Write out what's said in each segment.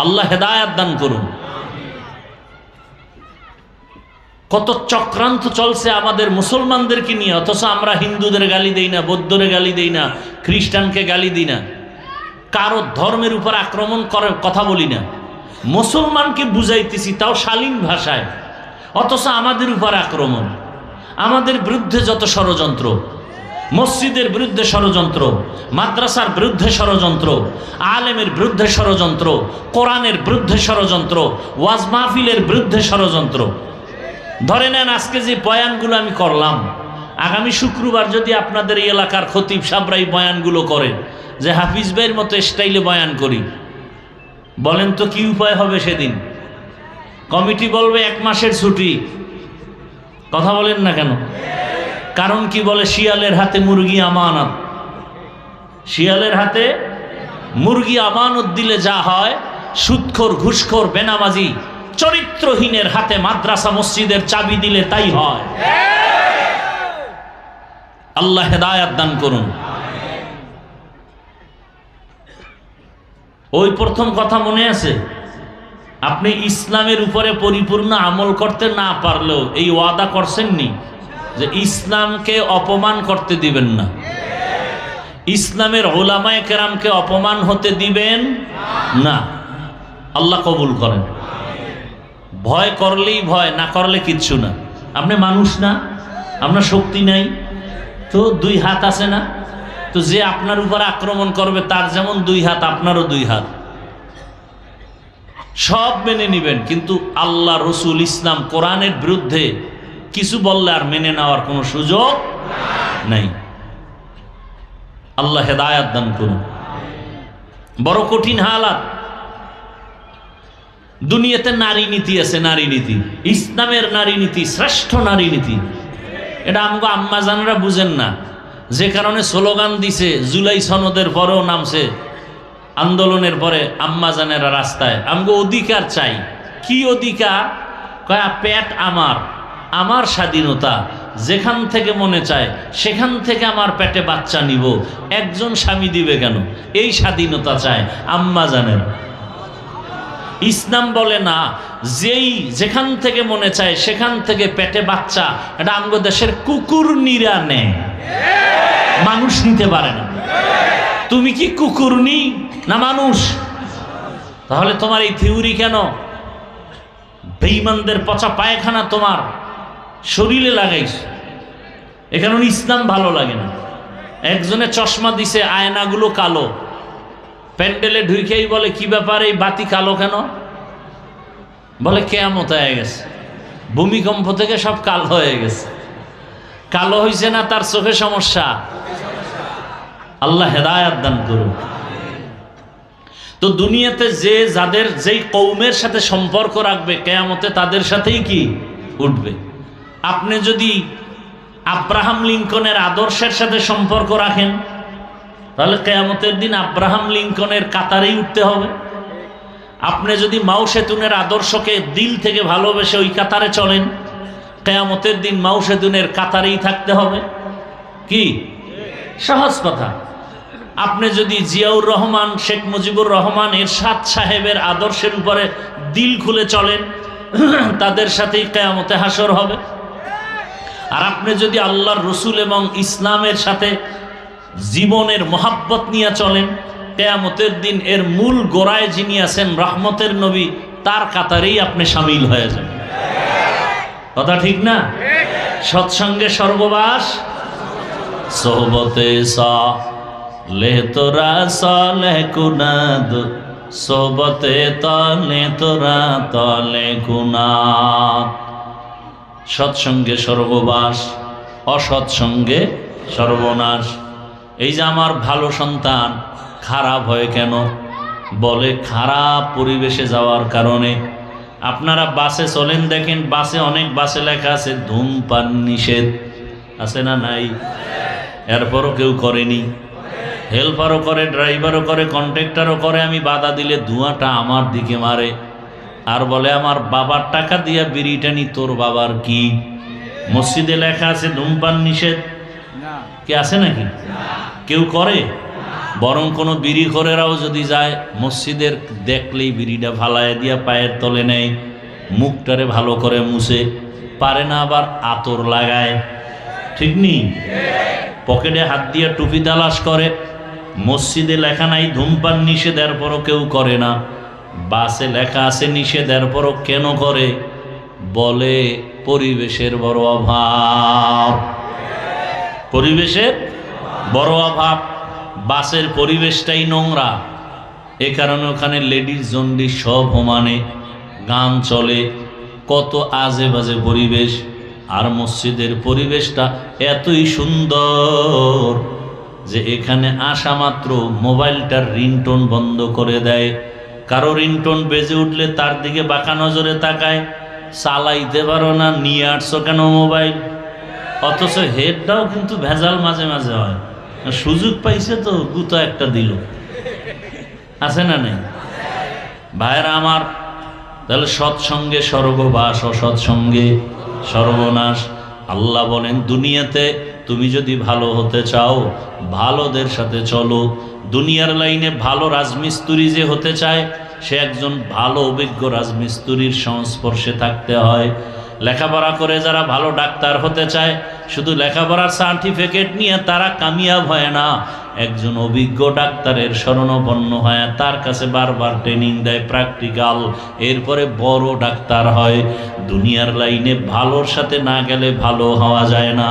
আল্লাহ হেদায়েত দান করুন। কত চক্রান্ত চলছে আমাদের মুসলমানদেরকে নিয়ে, অথচ আমরা হিন্দুদের গালি দেই না, বৌদ্ধরে গালি দেই না, খ্রিস্টানকে গালি দিই না, কারো ধর্মের উপর আক্রমণ করে কথা বলি না, মুসলমানকে বুঝাইতেছি তাও শালীন ভাষায়, অথচ আমাদের উপর আক্রমণ, আমাদের বিরুদ্ধে যত ষড়যন্ত্র, মসজিদের বিরুদ্ধে ষড়যন্ত্র, মাদ্রাসার বিরুদ্ধে ষড়যন্ত্র, আলেমের বিরুদ্ধে ষড়যন্ত্র, কোরআনের বিরুদ্ধে ষড়যন্ত্র, ওয়াজ মাহফিলের বিরুদ্ধে ষড়যন্ত্র। ধরে নেন আজকে যে বয়ানগুলো আমি করলাম, আগামী শুক্রবার যদি আপনাদের এই এলাকার খতিব সাহেবরা এই বয়ানগুলো করে যে হাফিজ ভাইয়ের মতো স্টাইলে বয়ান করি, বলেন তো কি উপায় হবে সেদিন? কমিটি বলবে 1 মাসের ছুটি। কথা বলেন না কেন? কারণ কি বলে, শিয়ালের হাতে মুরগি আমানত, শিয়ালের হাতে মুরগি আমানত দিলে যা হয়, সুদখোর, ঘুষখোর, বেনামাজি, চরিত্রহীনের হাতে মাদ্রাসা মসজিদের চাবি দিলে তাই হয়। আল্লাহ হেদায়েত দান করুন। ওই প্রথম কথা মনে আছে, আপনি ইসলামের উপরে পরিপূর্ণ আমল করতে না পারলেও এই ওয়াদা করছেননি যে ইসলামকে অপমান করতে দিবেন না, ইসলামের উলামায়ে কেরামকে অপমান হতে দিবেন না। আল্লাহ কবুল করেন। ভয় করলেই ভয়, না করলে কিচ্ছু না। আপনি মানুষ না, আপনার শক্তি নাই তো 2 হাত আছে না, তো যে আপনার উপর আক্রমণ করবে তার যেমন 2 হাত, আপনারও 2 হাত। সব মেনে নিবেন, কিন্তু আল্লাহ, রসুল, ইসলাম, কোরআনের বিরুদ্ধে কিছু বললে আর মেনে নেওয়ার কোনো সুযোগ নাই। আল্লাহ হেদায়েত দান করুন। বড় কঠিন হালাত। দুনিয়াতে নারী নীতি আছে, নারী নীতি, ইসলামের নারী নীতি, শ্রেষ্ঠ নারী নীতি। এটা আমগো আম্মাজানরা বুঝেন না, যে কারণে স্লোগান দিছে, জুলাই সনদের পরেও নামছে আন্দোলনের পরে আম্মাজানেরা রাস্তায়, আমগো অধিকার চাই। কি অধিকার? কয়া পেট আমার, আমার স্বাধীনতা, যেখান থেকে মনে চায় সেখান থেকে আমার পেটে বাচ্চা নিব, একজন স্বামী দিবে কেন, এই স্বাধীনতা চায় আম্মাজানেরা। ইসলাম বলে না, যেই যেখান থেকে মনে চায় সেখান থেকে পেটে বাচ্চা, এটা আমগো দেশের কুকুর নিরা নেয়, মানুষ নিতে পারে না। তুমি কি কুকুরনি না মানুষ? তাহলে তোমার এই থিওরি কেন? বেঈমানদের পচা পায়খানা তোমার শরীরে লাগাইছ, এখানে ইসলাম ভালো লাগে না। একজনে চশমা দিছে, আয়নাগুলো কালো, প্যান্ডেলে ঢুকেই বলে কি ব্যাপার, এই বাতি কালো কেন? বলে কিয়ামত হয়ে গেছে, ভূমিকম্প থেকে সব কালো হয়ে গেছে। কালো হয়েছে না, তার চোখে সমস্যা। আল্লাহ হেদায়েত দান করুন। তো দুনিয়াতে যে যাদের যেই কওমের সাথে সম্পর্ক রাখবে, কিয়ামতে তাদের সাথেই কি উঠবে। আপনি যদি আব্রাহাম লিঙ্কনের আদর্শের সাথে সম্পর্ক রাখেন, তাহলে কিয়ামতের দিন আব্রাহাম লিঙ্কনের কাতারেই উঠতে হবে। আপনি যদি মাও সেতুনের আদর্শকে দিল থেকে ভালোবেসে ওই কাতারে চলেন, কিয়ামতের দিন মাও সেতুনের কাতারেই থাকতে হবে। কি সহজ কথা। আপনি যদি জিয়াউর রহমান, শেখ মুজিবুর রহমান, এরশাদ সাহেবের আদর্শের উপরে দিল খুলে চলেন, তাদের সাথেই কিয়ামতে হাসর হবে। আর আপনি যদি আল্লাহর রসুল এবং ইসলামের সাথে জীবনের মহাব্বত নিয়ে চলেন, কিয়ামতের দিন এর মূল গোড়ায় যিনি আছেন রহমতের নবী, তার কাতারেই আপনি শামিল হয়ে যাবেন। কথা ঠিক না? সৎসঙ্গে স্বর্গবাস, সোহবতে সালেহ তোরা সালেহ কুনাদ, সোহবতে তলে তোরা তলে কুনাদ। সৎসঙ্গে স্বর্গবাস, অসৎসঙ্গে সর্বনাশ। এই যে আমার ভালো সন্তান খারাপ হয় কেন? বলে খারাপ পরিবেশে যাওয়ার কারণে। আপনারা বাসে চলেন, দেখেন বাসে, অনেক বাসে লেখা আছে ধূমপান নিষেধ, আছে না নাই? এরপরও কেউ করেনি। হেল্পারও করে, ড্রাইভারও করে, কন্ট্রাক্টরও করে। আমি বাধা দিলে ধোঁয়াটা আমার দিকে মারে আর বলে আমার বাবার টাকা দিয়া বিড়িটা নি, তোর বাবার কি? মসজিদে লেখা আছে ধূমপান নিষেধ, কে আছে নাকি? কেউ করে? বরং কোনো বিড়িখোরেরাও যদি যায় মসজিদের দেখলেই বিড়িটা ফালায় দিয়া পায়ের তলে নেয়, মুখটারে ভালো করে মুছে, পারে না আবার আতর লাগায়, ঠিক নেই? পকেটে হাত দিয়ে টুপি তালাশ করে। মসজিদে লেখা নাই ধূমপান নিষেধ, এরপরও কেউ করে না। বাসে লেখা আছে নিষেধ, এরপরও কেন করে? বলে পরিবেশের বড় অভাব, পরিবেশের বড় অভাব। বাসের পরিবেশটাই নোংরা, এ কারণে ওখানে লেডিস জন্ডি সব সমানে, গান চলে, কত আজে বাজে পরিবেশ। আর মসজিদের পরিবেশটা এতই সুন্দর যে এখানে আসা মাত্র মোবাইলটার রিংটোন বন্ধ করে দেয়। কারো রিংটোন বেজে উঠলে তার দিকে বাঁকা নজরে তাকায়, চালাইতে পারো না, নিয়ে আসছো কেন মোবাইল? অথচ হেডটাও কিন্তু ভেজাল মাঝে মাঝে হয়। সুযোগ পাইছে তো গুতো একটা দিল, আছে না নেই? ভাইরা আমার, তাহলে সৎসঙ্গে স্বর্গবাস, অসৎসঙ্গে সর্বনাশ। আল্লাহ বলেন দুনিয়াতে তুমি যদি ভালো হতে চাও ভালোদের সাথে চলো। দুনিয়ার লাইনে ভালো রাজমিস্ত্রি যে হতে চায় সে একজন ভালো অভিজ্ঞ রাজমিস্ত্রির সংস্পর্শে থাকতে হয়। লেখাপড়া করে যারা ভালো ডাক্তার হতে চায় শুধু লেখাপড়ার সার্টিফিকেট নিয়ে তারা কামিয়াব হয় না, একজন অভিজ্ঞ ডাক্তারের শরণাপন্ন হয়, তার কাছে বারবার ট্রেনিং দেয়, প্র্যাকটিক্যাল, এরপরে বড় ডাক্তার হয়। দুনিয়ার লাইনে ভালোর সাথে না গেলে ভালো হওয়া যায় না।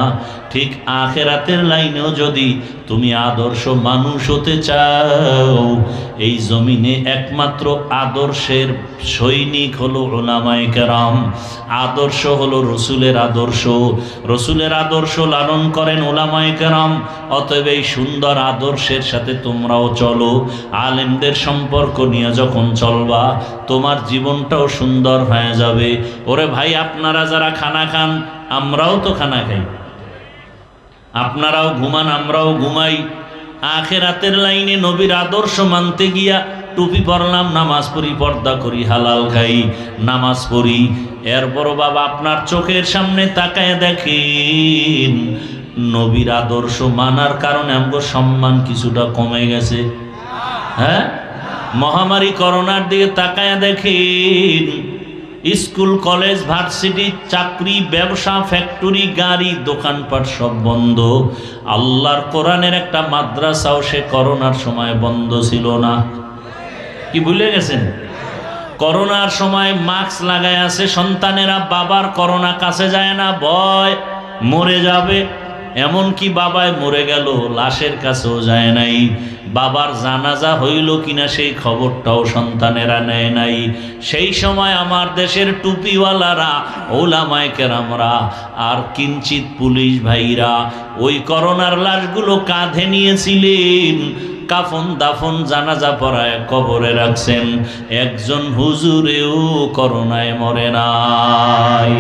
ঠিক আখেরাতের লাইনেও যদি তুমি আদর্শ মানুষ হতে চাও, এই জমিনে একমাত্র আদর্শের সৈনিক হলো উলামায়ে কেরাম। আদর্শ হলো রসুলের আদর্শ, রসুলের আদর্শ লালন করেন উলামায়ে কেরাম। অতএব এই সুন্দর আদর্শের সাথে তোমরাও চলো। আলেমদের সম্পর্ক নিয়ে যখন চলবা তোমার জীবনটাও সুন্দর হয়ে যাবে। ওরে ভাই, আপনারা যারা খানা খান আমরাও তো খানা খাই, আপনারাও ঘুমান আমরাও ঘুমাই। আখেরাতের লাইনে নবীর আদর্শ মানতে গিয়া টুপি পরলাম, নামাজ পড়ি, পর্দা করি, হালাল খাই, নামাজ পড়ি, এরপরও বাবা আপনার চোখের সামনে তাকায় দেখেন নবীর আদর্শ মানার কারণে আমাদের সম্মান কিছুটা কমে গেছে। হ্যাঁ, মহামারী করোনার দিকে তাকায় দেখেন স্কুল কলেজ ভার্সিটি চাকরি ব্যবসা ফ্যাক্টরি গাড়ি দোকানপাট সব বন্ধ। আল্লাহর কোরআনের একটা মাদ্রাসাও সে করোনার সময় বন্ধ ছিল না। কি ভুলে গেছেন? করোনার সময় মাস্ক লাগায় আছে সন্তানেরা, বাবার করোনা কাছে যায় না, ভয় মরে যাবে। এমনকি বাবায় মরে গেল লাশের কাছেও যায় নাই, বাবার জানাজা হইল কিনা সেই খবরটাও সন্তানেরা নেয় নাই। সেই সময় আমার দেশের টুপিওয়ালারা, ওলামায়ে কেরামরা আর কিঞ্চিত পুলিশ ভাইরা ওই করোনার লাশগুলো কাঁধে নিয়েছিলেন, কাফন দাফন জানাজা পড়ায় কবরে রাখছেন। একজন হুজুরেও করোনায় মরে নাই।